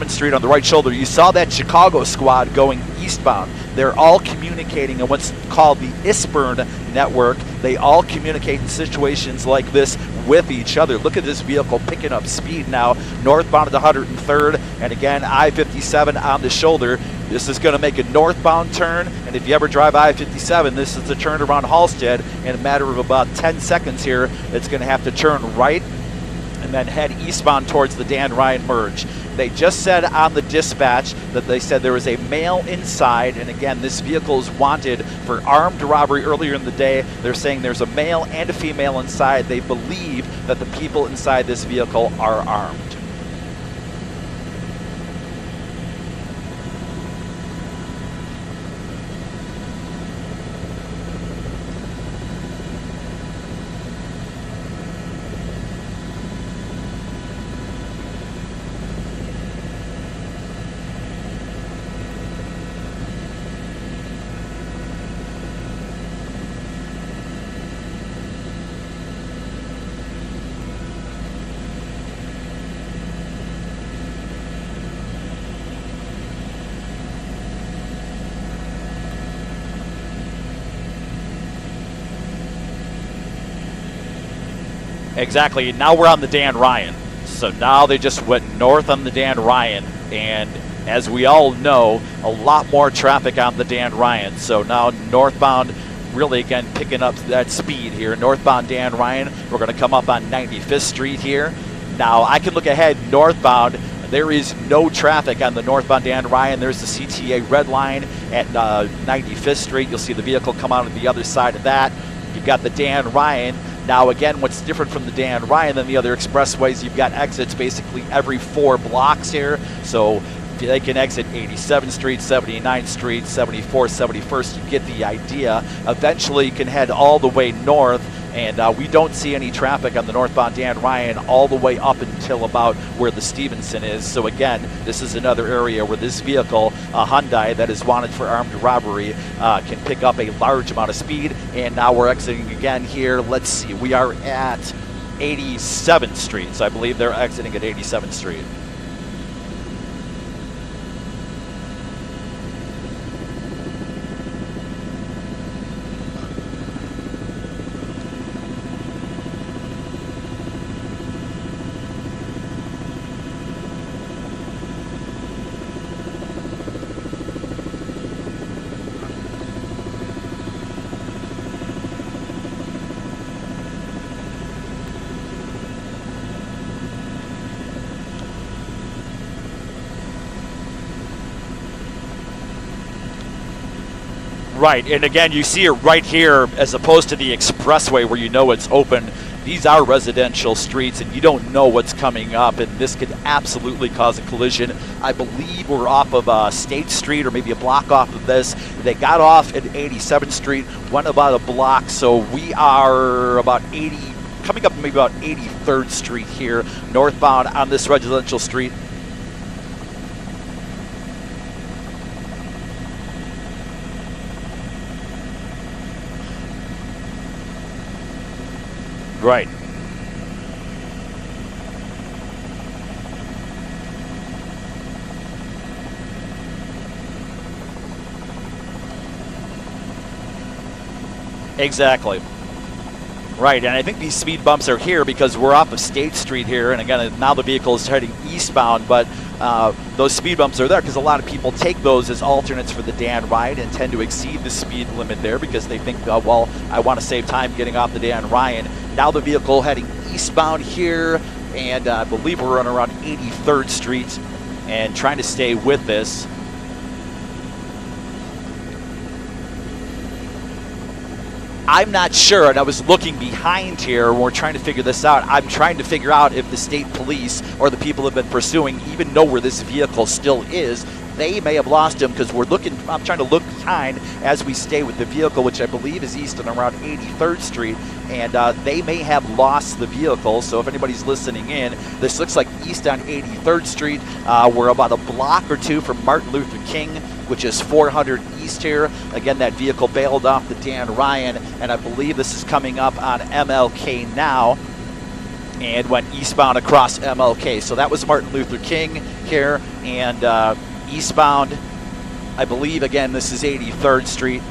87th Street on the right shoulder, you saw that Chicago squad going eastbound. They're all communicating in what's called the ISPERN network. They all communicate in situations like this with each other. Look at this vehicle picking up speed now, northbound at 103rd, and again, I-57 on the shoulder. This is going to make a northbound turn, and if you ever drive I-57, this is the turn around Halstead. In a matter of about 10 seconds here, it's going to have to turn right and then head eastbound towards the Dan Ryan merge. They just said on the dispatch that they said there was a male inside, and again, this vehicle is wanted for armed robbery earlier in the day. They're saying there's a male and a female inside. They believe that the people inside this vehicle are armed. Exactly. Now we're on the Dan Ryan. So now they just went north on the Dan Ryan, and as we all know, a lot more traffic on the Dan Ryan. So now northbound, really again picking up that speed here. Northbound Dan Ryan, we're going to come up on 95th Street here. Now I can look ahead northbound. There is no traffic on the northbound Dan Ryan. There's the CTA red line at 95th Street. You'll see the vehicle come out on the other side of that. You've got the Dan Ryan. Now, again, what's different from the Dan Ryan than the other expressways, you've got exits basically every 4 blocks here. So they can exit 87th Street, 79th Street, 74th, 71st. You get the idea. Eventually, you can head all the way north, and we don't see any traffic on the northbound Dan Ryan all the way up until about where the Stevenson is. So, again, this is another area where this vehicle, a Hyundai that is wanted for armed robbery, can pick up a large amount of speed. And now we're exiting again here. Let's see. We are at 87th Street. So I believe they're exiting at 87th Street. Right, and again, you see it right here as opposed to the expressway where you know it's open. These are residential streets, and you don't know what's coming up, and this could absolutely cause a collision. I believe we're off of State Street, or maybe a block off of this. They got off at 87th Street, went about a block, so we are about 80, coming up maybe about 83rd Street here, northbound on this residential street. Right. Exactly. Right, and I think these speed bumps are here because we're off of State Street here, and again, now the vehicle is heading eastbound, but those speed bumps are there because a lot of people take those as alternates for the Dan Ryan and tend to exceed the speed limit there because they think, well, I want to save time getting off the Dan Ryan. Now the vehicle heading eastbound here, and I believe we're on around 83rd Street and trying to stay with this. I'm not sure, and I was looking behind here when we're trying to figure this out. I'm trying to figure out if the state police or the people have been pursuing even know where this vehicle still is. They may have lost him because I'm trying to look behind as we stay with the vehicle, which I believe is east and around 83rd Street, and they may have lost the vehicle. So if anybody's listening in, this looks like east on 83rd Street. We're about a block or two from Martin Luther King, which is 400 east here. Again, that vehicle bailed off the Dan Ryan, and I believe this is coming up on MLK now. and went eastbound across MLK. So that was Martin Luther King here, and eastbound, I believe, again, this is 83rd Street.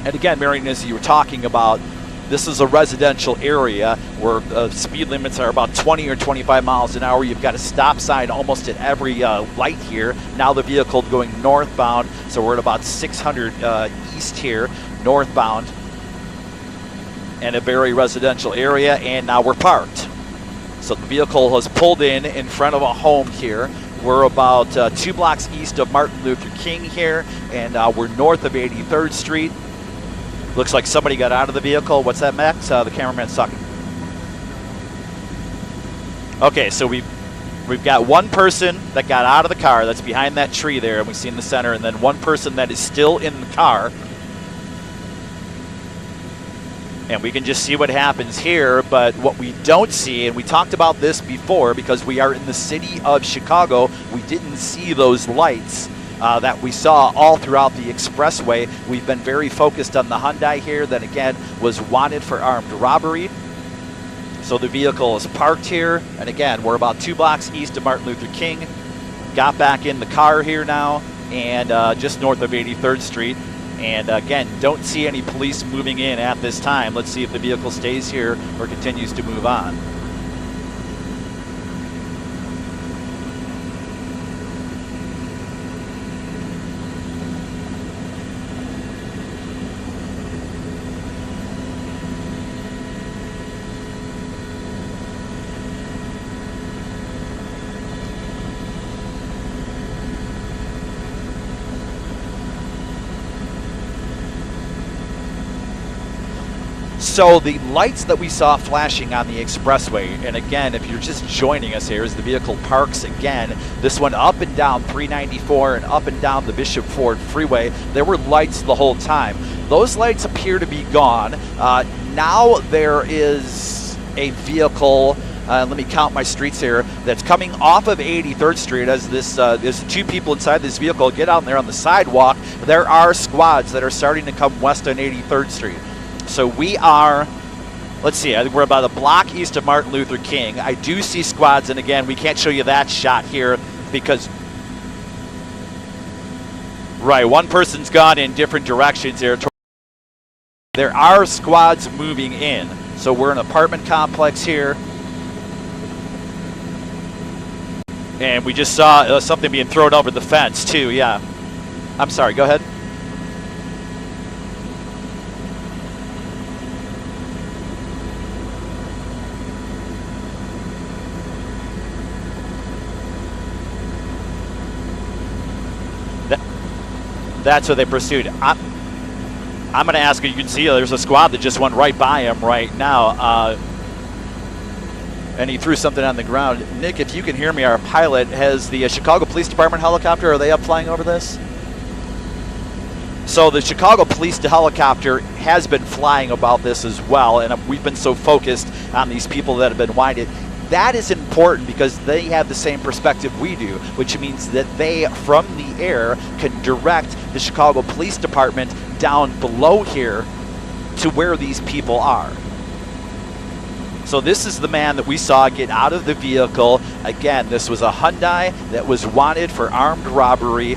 And again, Marion, as you were talking about, this is a residential area where speed limits are about 20 or 25 miles an hour. You've got a stop sign almost at every light here. Now the vehicle going northbound, so we're at about 600 east here, northbound, and a very residential area, and now we're parked. So the vehicle has pulled in front of a home here. We're about 2 blocks east of Martin Luther King here, and we're north of 83rd Street. Looks like somebody got out of the vehicle. What's that, Max? The cameraman's talking. Okay, so we've got one person that got out of the car that's behind that tree there, and we see in the center, and then one person that is still in the car. And we can just see what happens here, but what we don't see, and we talked about this before because we are in the city of Chicago, we didn't see those lights that we saw all throughout the expressway. We've been very focused on the Hyundai here that, again, was wanted for armed robbery. So the vehicle is parked here, and again, we're about 2 blocks east of Martin Luther King. Got back in the car here now, and just north of 83rd Street. And again, don't see any police moving in at this time. Let's see if the vehicle stays here or continues to move on. So the lights that we saw flashing on the expressway, and again, if you're just joining us here, as the vehicle parks again, this one up and down 394 and up and down the Bishop Ford Freeway, there were lights the whole time. Those lights appear to be gone. Now there is a vehicle, let me count my streets here, that's coming off of 83rd Street as this there's 2 people inside this vehicle. Get out there on the sidewalk. There are squads that are starting to come west on 83rd Street. So we are, let's see, I think we're about a block east of Martin Luther King. I do see squads, and again, we can't show you that shot here because, right, one person's gone in different directions here. There are squads moving in. So we're in an apartment complex here. And we just saw something being thrown over the fence too, yeah. I'm sorry, go ahead. That's what they pursued. I'm going to ask you, you can see there's a squad that just went right by him right now. And he threw something on the ground. Nick, if you can hear me, our pilot, has the Chicago Police Department helicopter, are they up flying over this? So the Chicago Police helicopter has been flying about this as well, and we've been so focused on these people that have been winded. That is important because they have the same perspective we do, which means that they, from the air, can direct the Chicago Police Department down below here to where these people are. So this is the man that we saw get out of the vehicle. Again, this was a Hyundai that was wanted for armed robbery.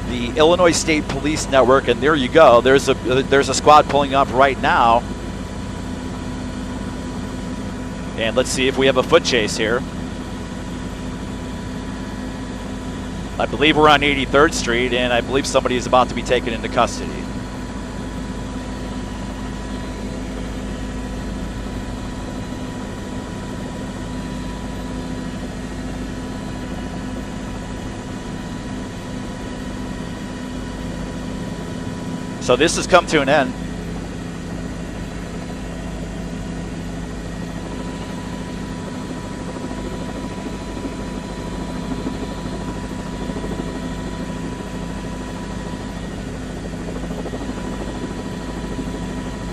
The Illinois State Police Network, and there you go. There's a squad pulling up right now. And let's see if we have a foot chase here. I believe we're on 83rd Street, and I believe somebody is about to be taken into custody. So this has come to an end.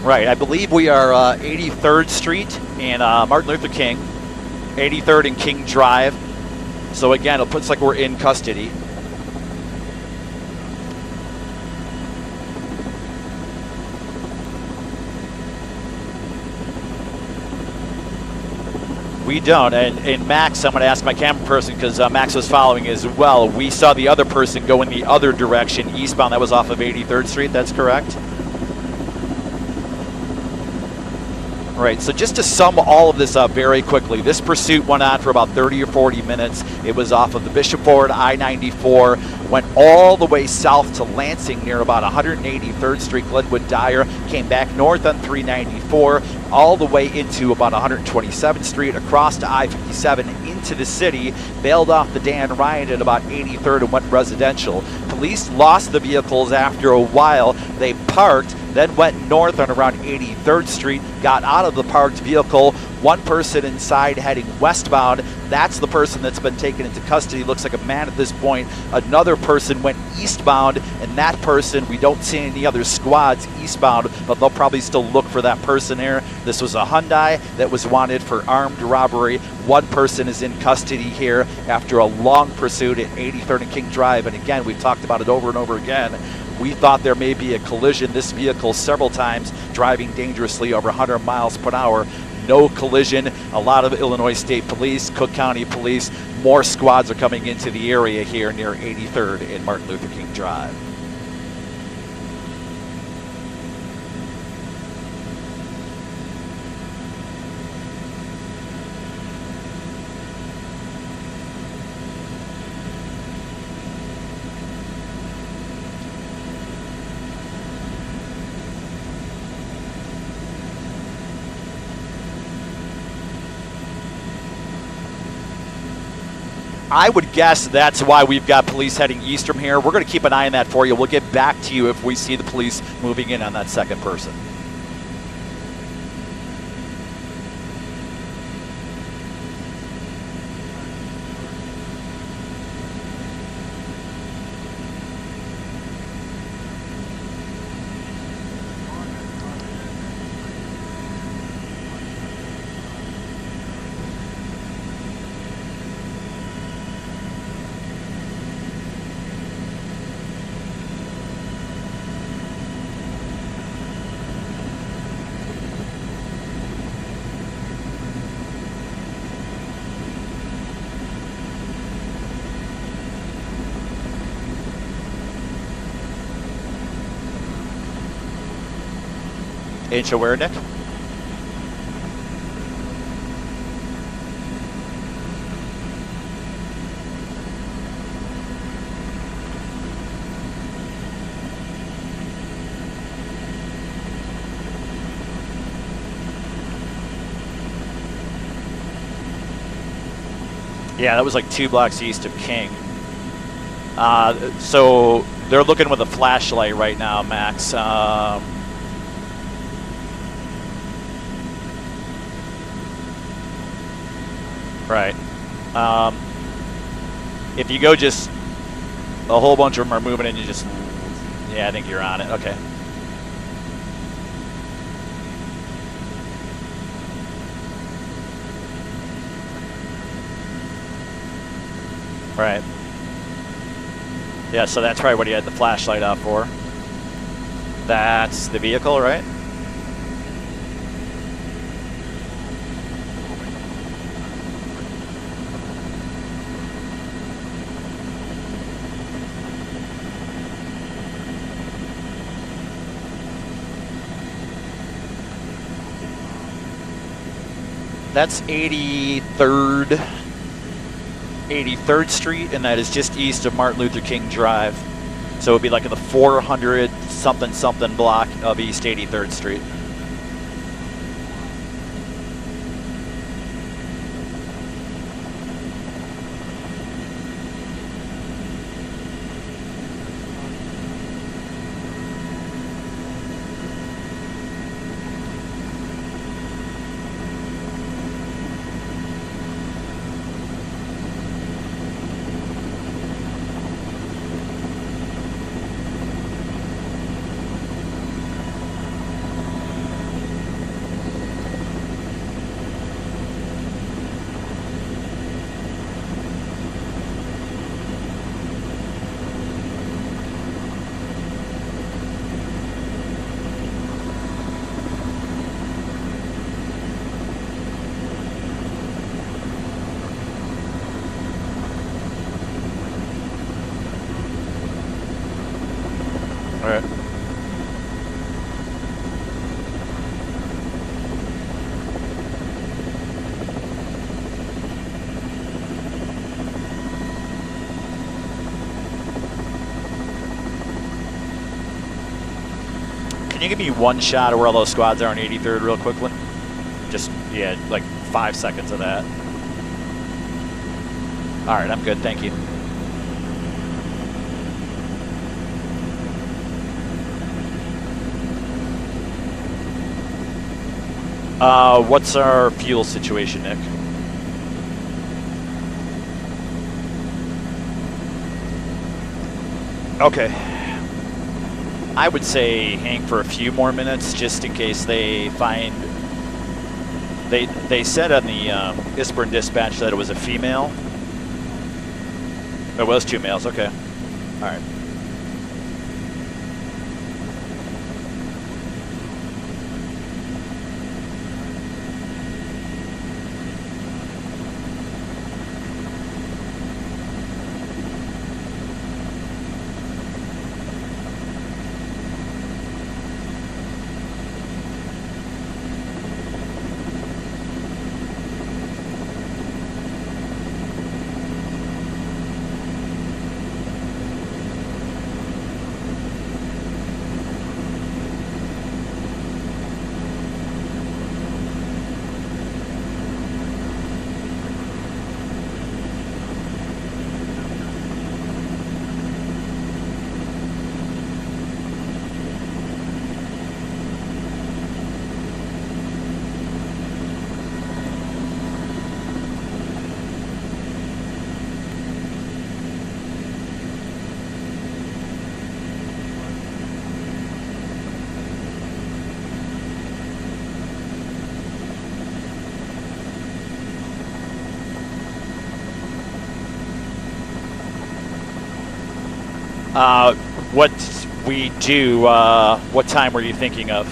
Right, I believe we are 83rd Street and Martin Luther King, 83rd and King Drive. So again, it looks like we're in custody. We don't. And Max, I'm going to ask my camera person because Max was following as well. We saw the other person go in the other direction, eastbound. That was off of 83rd Street. That's correct? Right, so just to sum all of this up very quickly, this pursuit went on for about 30 or 40 minutes. It was off of the Bishop Ford, I-94, went all the way south to Lansing near about 183rd Street, Glenwood Dyer, came back north on 394, all the way into about 127th Street, across to I-57 into the city, bailed off the Dan Ryan at about 83rd and went residential. Police lost the vehicles after a while. They parked, then went north on around 83rd Street, got out of the parked vehicle, one person inside heading westbound. That's the person that's been taken into custody. Looks like a man at this point. Another person went eastbound, and that person, we don't see any other squads eastbound, but they'll probably still look for that person there. This was a Hyundai that was wanted for armed robbery. One person is in custody here after a long pursuit at 83rd and King Drive. And again, we've talked about it over and over again. We thought there may be a collision. This vehicle several times driving dangerously over 100 miles per hour. No collision. A lot of Illinois State Police, Cook County Police, more squads are coming into the area here near 83rd and Martin Luther King Drive. I would guess that's why we've got police heading east from here. We're going to keep an eye on that for you. We'll get back to you if we see the police moving in on that second person. Inch aware, Nick? Yeah, that was like 2 blocks east of King. So they're looking with a flashlight right now, Max. Right. If you go just, a whole bunch of them are moving and you just, yeah, I think you're on it. Okay. Right. Yeah, so that's probably what he had the flashlight out for. That's the vehicle, right? That's 83rd Street, and that is just east of Martin Luther King Drive. So it would be like in the 400 something block of East 83rd Street. All right. Can you give me one shot of where all those squads are on 83rd real quickly? Just, yeah, like 5 seconds of that. All right, I'm good, thank you. What's our fuel situation, Nick? Okay. I would say hang for a few more minutes just in case they find. They said on the Isburn dispatch that it was a female. It was 2 males. Okay. All right. What we do, what time were you thinking of?